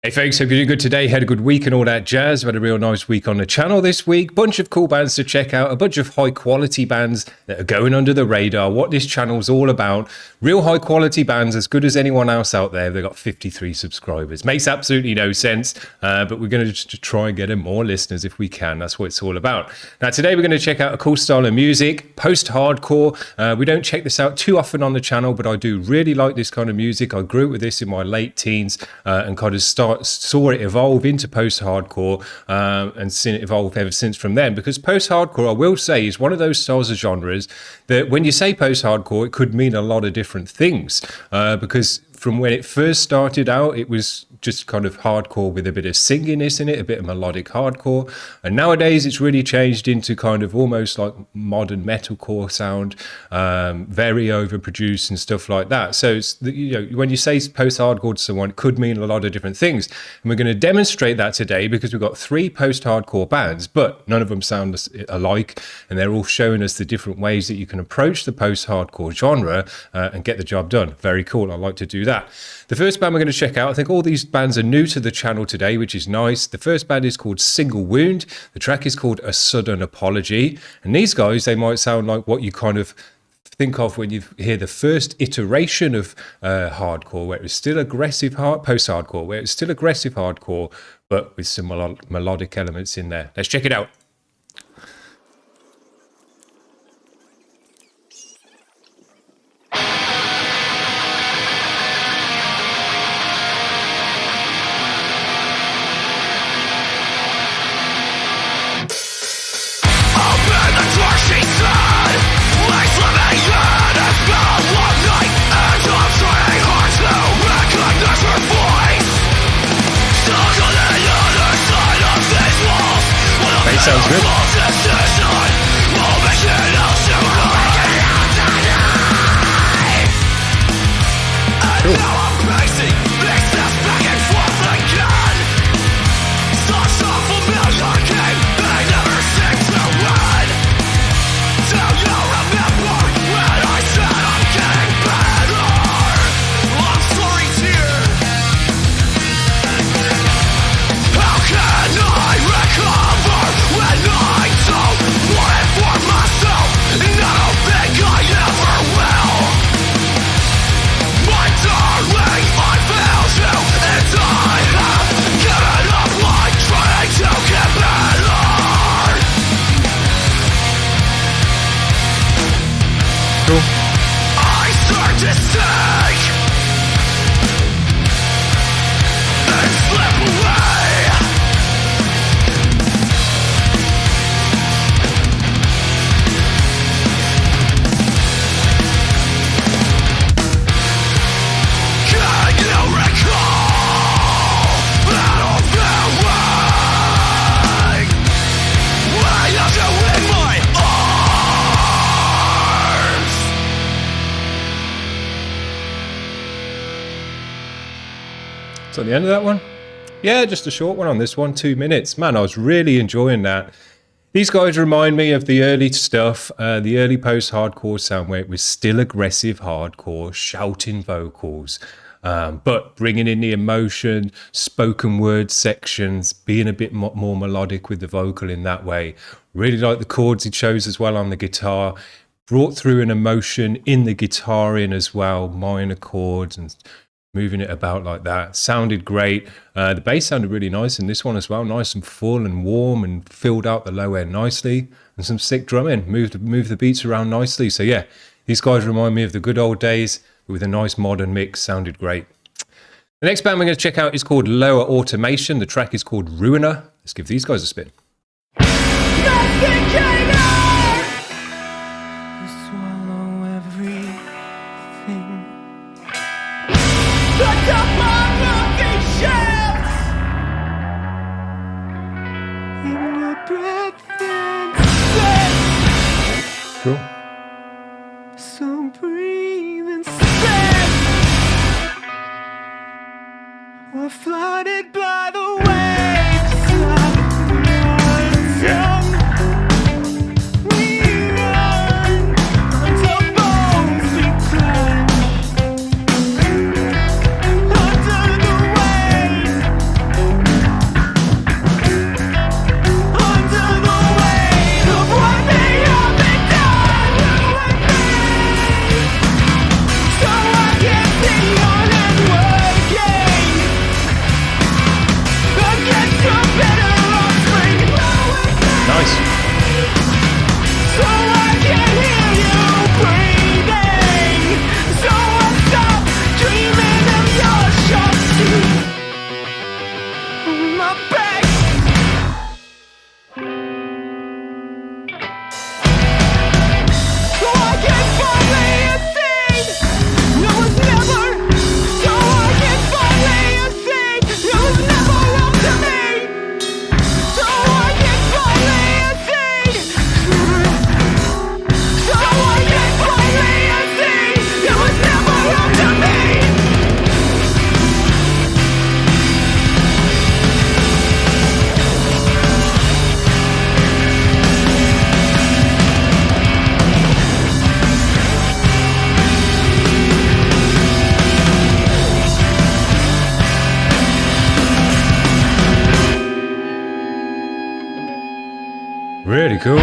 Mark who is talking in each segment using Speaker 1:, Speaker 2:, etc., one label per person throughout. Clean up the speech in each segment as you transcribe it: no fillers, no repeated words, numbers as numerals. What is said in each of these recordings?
Speaker 1: Hey folks, hope you're doing good today. Had a good week and all that jazz. We've had a real nice week on the channel this week. Bunch of cool bands to check out. A bunch of high quality bands that are going under the radar. What this channel's all about. Real high quality bands, as good as anyone else out there. They've got 53 subscribers. Makes absolutely no sense, but we're going to just try and get in more listeners if we can. That's what it's all about. Now today we're going to check out a cool style of music, post-hardcore. We don't check this out too often on the channel, but I do really like this kind of music. I grew up with this in my late teens and kind of saw it evolve into post-hardcore and seen it evolve ever since from then, because post-hardcore, I will say, is one of those styles of genres that when you say post-hardcore, it could mean a lot of different things, because from when it first started out, it was just kind of hardcore with a bit of singiness in it, a bit of melodic hardcore. And nowadays it's really changed into kind of almost like modern metalcore sound, very overproduced and stuff like that. So it's, when you say post-hardcore to someone, it could mean a lot of different things. And we're going to demonstrate that today because we've got 3 post-hardcore bands, but none of them sound alike. And they're all showing us the different ways that you can approach the post-hardcore genre and get the job done. Very cool. I like to do that. The first band we're going to check out, I think all these bands are new to the channel today, which is nice. The first band is called Single Wound. The track is called A Sudden Apology. And these guys, they might sound like what you kind of think of when you hear the first iteration of hardcore, where it was still aggressive post-hardcore, where it's still aggressive hardcore, but with some melodic elements in there. Let's check it out. Sounds good. Cool.
Speaker 2: I start to sink and slip away. Can you recall that old feeling when I have you in my
Speaker 1: So at the end of that one, yeah, just a short one on this one, 2 minutes. Man, I was really enjoying that. These guys remind me of the early stuff, the early post-hardcore sound where it was still aggressive hardcore, shouting vocals, but bringing in the emotion, spoken word sections, being a bit more melodic with the vocal in that way. Really like the chords he chose as well on the guitar. Brought through an emotion in the guitar in as well, minor chords and moving it about like that. Sounded great. The bass sounded really nice in this one as well. Nice and full and warm and filled out the low end nicely. And some sick drumming. Moved the beats around nicely. So yeah, these guys remind me of the good old days with a nice modern mix. Sounded great. The next band we're going to check out is called Lower Automation. The track is called Ruiner. Let's give these guys a spin. Cool.
Speaker 2: So breathe and spit. We're flooded by the waves of your tongue. We run until bones we crash under the weight
Speaker 1: cool.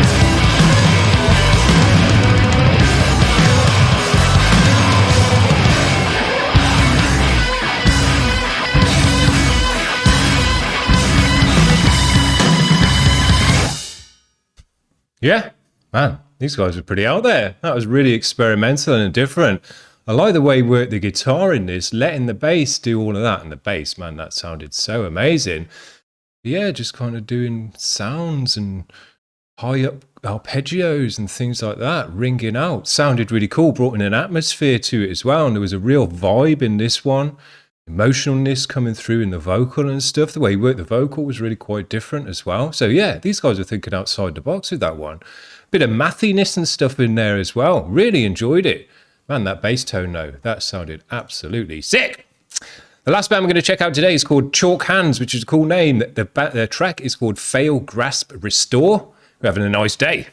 Speaker 1: Yeah, man, these guys are pretty out there. That was really experimental and different. I like the way he worked the guitar in this, letting the bass do all of that. And the bass, man, that sounded so amazing. Yeah, just kind of doing sounds and high up arpeggios and things like that, ringing out. Sounded really cool, brought in an atmosphere to it as well. And there was a real vibe in this one. Emotionalness coming through in the vocal and stuff. The way he worked the vocal was really quite different as well. So yeah, these guys are thinking outside the box with that one. Bit of mathiness and stuff in there as well. Really enjoyed it. Man, that bass tone though, that sounded absolutely sick. The last band we're going to check out today is called Chalk Hands, which is a cool name. The track is called Fail, Grasp, Restore. We're having a nice day.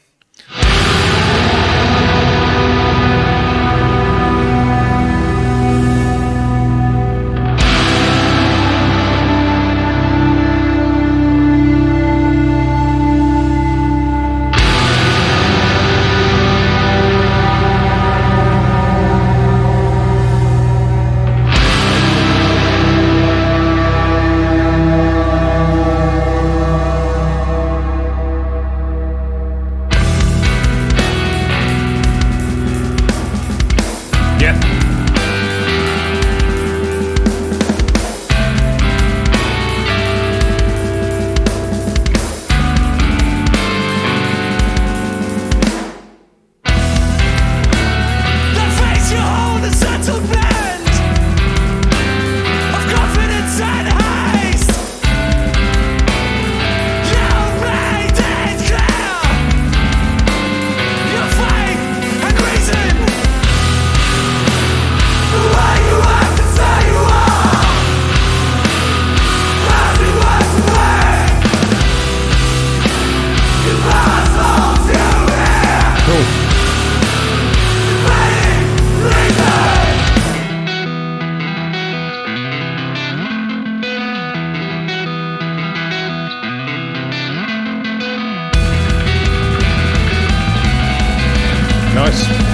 Speaker 1: Nice.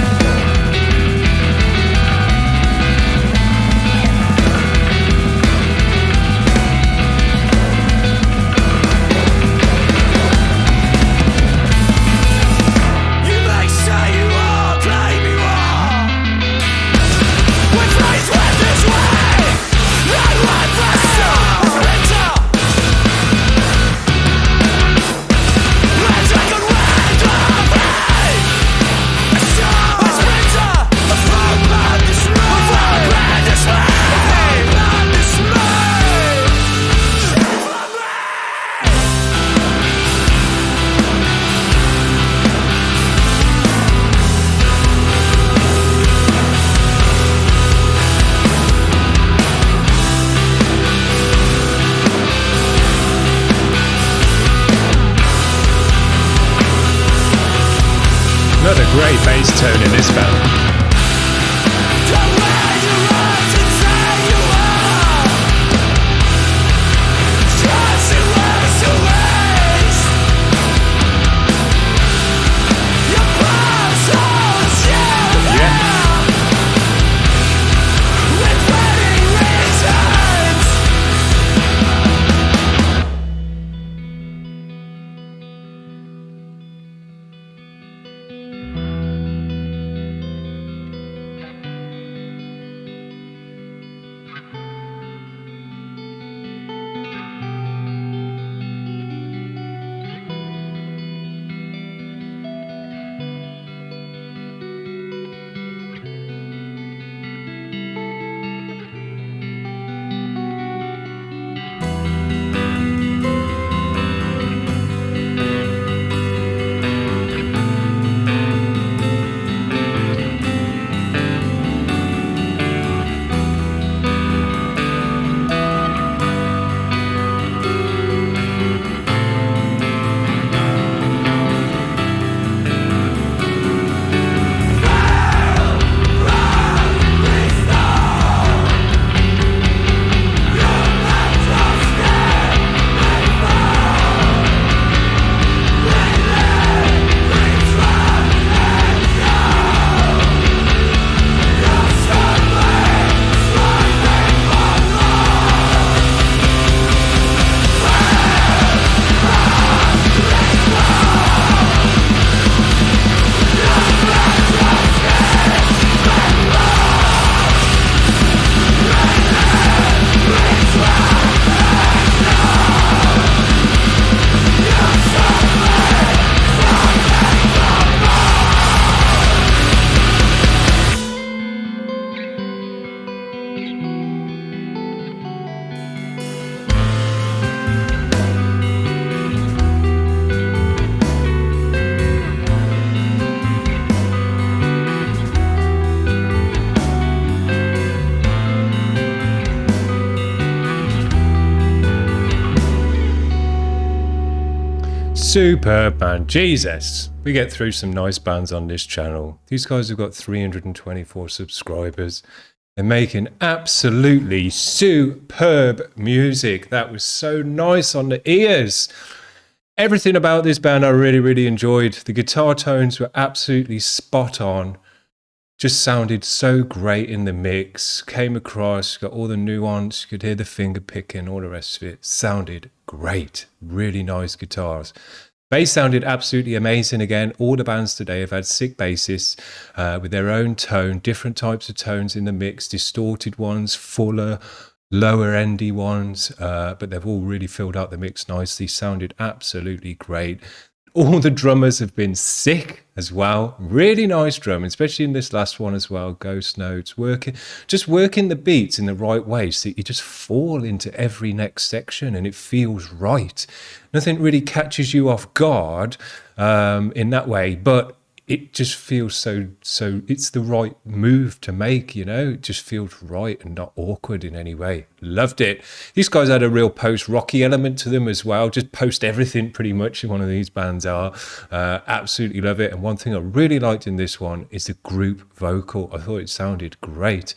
Speaker 1: Another great bass tone in this band. Superb, man. Jesus. We get through some nice bands on this channel. These guys have got 324 subscribers. They're making absolutely superb music. That was so nice on the ears. Everything about this band I really, really enjoyed. The guitar tones were absolutely spot on. Just sounded so great in the mix. Came across, got all the nuance. You could hear the finger picking, all the rest of it. Sounded great. Really nice guitars. Bass sounded absolutely amazing again. All the bands today have had sick bassists with their own tone, different types of tones in the mix, distorted ones, fuller, lower endy ones, but they've all really filled out the mix nicely. Sounded absolutely great. All the drummers have been sick as well. Really nice drumming, especially in this last one as well. Ghost notes, working the beats in the right way so that you just fall into every next section and it feels right. Nothing really catches you off guard in that way, but it just feels so it's the right move to make, it just feels right and not awkward in any way. Loved it. These guys had a real post-rocky element to them as well, just post everything pretty much one of these bands are. Absolutely love it. And one thing I really liked in this one is the group vocal. I thought it sounded great.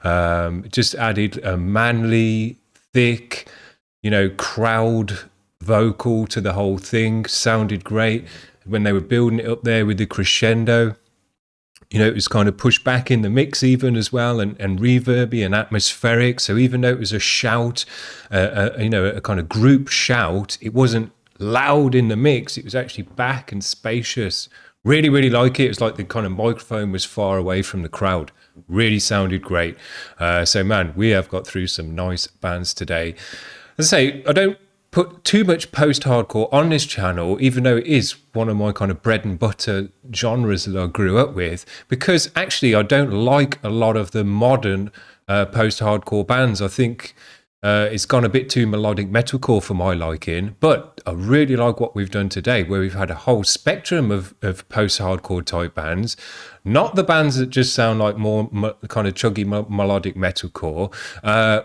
Speaker 1: It just added a manly, thick, crowd vocal to the whole thing. Sounded great. When they were building it up there with the crescendo, it was kind of pushed back in the mix even as well, and reverby and atmospheric. So even though it was a shout, a kind of group shout, it wasn't loud in the mix. It was actually back and spacious. Really, really like it. It was like the kind of microphone was far away from the crowd. Really sounded great. So man, we have got through some nice bands today. As I say, I don't put too much post-hardcore on this channel, even though it is one of my kind of bread and butter genres that I grew up with, because actually I don't like a lot of the modern post-hardcore bands. I think it's gone a bit too melodic metalcore for my liking, but I really like what we've done today, where we've had a whole spectrum of post-hardcore type bands, not the bands that just sound like more kind of chuggy melodic metalcore.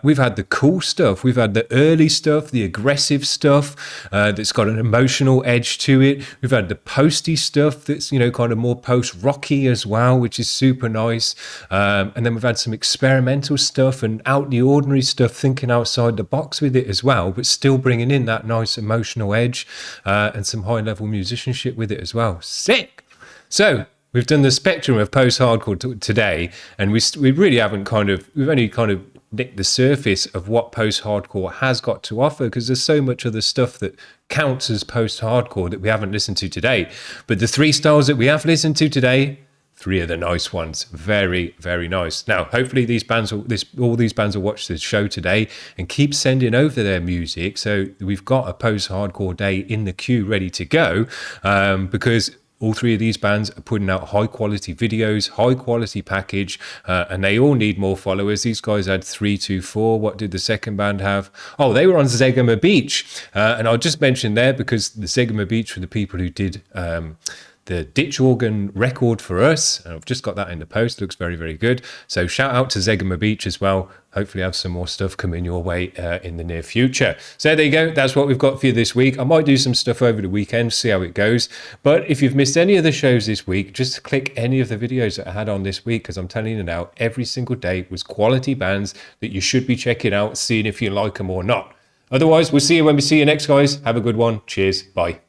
Speaker 1: We've had the cool stuff. We've had the early stuff, the aggressive stuff that's got an emotional edge to it. We've had the posty stuff that's, kind of more post-rocky as well, which is super nice. And then we've had some experimental stuff and out the ordinary stuff, thinking outside the box with it as well, but still bringing in that nice emotional edge and some high-level musicianship with it as well. Sick! So we've done the spectrum of post-hardcore today, and we really haven't we've only kind of nicked the surface of what post-hardcore has got to offer, because there's so much other stuff that counts as post-hardcore that we haven't listened to today. But the three styles that we have listened to today, three of the nice ones. Very, very nice. Now, hopefully all these bands will watch this show today and keep sending over their music. So we've got a post-hardcore day in the queue ready to go, because all three of these bands are putting out high quality videos, high quality package, and they all need more followers. These guys had 324. What did the second band have? Oh, they were on Zegama Beach. And I'll just mention there, because the Zegama Beach were the people who did the ditch organ record for us. And I've just got that in the post. Looks very, very good. So shout out to Zegama Beach as well. Hopefully have some more stuff coming your way in the near future. So there you go. That's what we've got for you this week. I might do some stuff over the weekend, see how it goes. But if you've missed any of the shows this week, just click any of the videos that I had on this week, because I'm telling you now, every single day was quality bands that you should be checking out, seeing if you like them or not. Otherwise, we'll see you when we see you next, guys. Have a good one. Cheers. Bye.